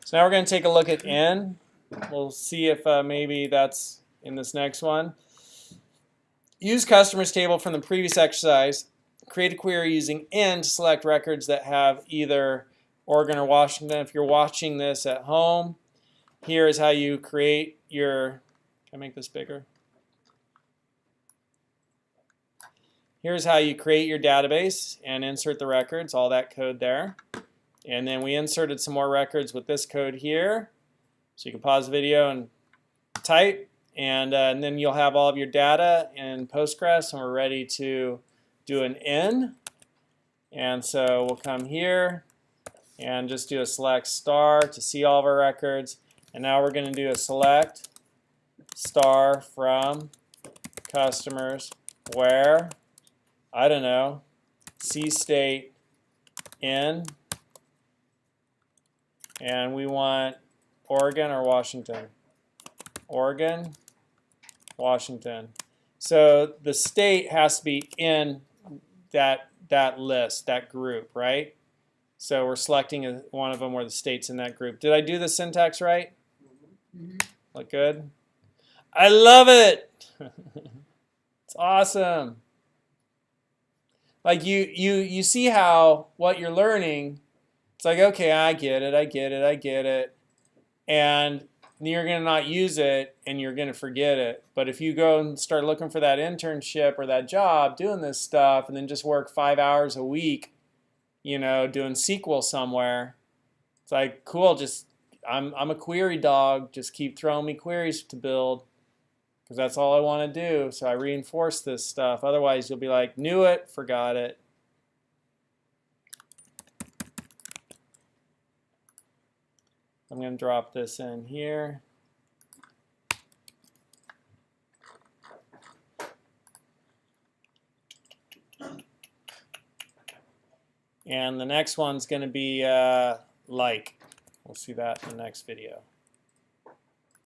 So now we're going to take a look at in. We'll see if maybe that's in this next one. Use customers table from the previous exercise. Create a query using in to select records that have either Oregon or Washington. If you're watching this at home, here is how you create your, can I make this bigger? Here's how you create your database and insert the records, all that code there. And then we inserted some more records with this code here. So you can pause the video and type, and then you'll have all of your data in Postgres, and we're ready to do an in. And so we'll come here and just do a select star to see all of our records. And now we're going to do a select star from customers where, I don't know, C state in, and we want Oregon or Washington. Oregon, Washington. So the state has to be in that list, that group, right? So we're selecting one of them where the state's in that group. Did I do the syntax right? Mm-hmm. Look good? I love it! It's awesome. Like you see how what you're learning, it's like, okay, I get it. And you're going to not use it and you're going to forget it. But if you go and start looking for that internship or that job doing this stuff and then just work 5 hours a week, you know, doing SQL somewhere, it's like, cool, just I'm a query dog. Just keep throwing me queries to build because that's all I want to do. So I reinforce this stuff. Otherwise, you'll be like, knew it, forgot it. I'm going to drop this in here. And the next one's going to be like. We'll see that in the next video.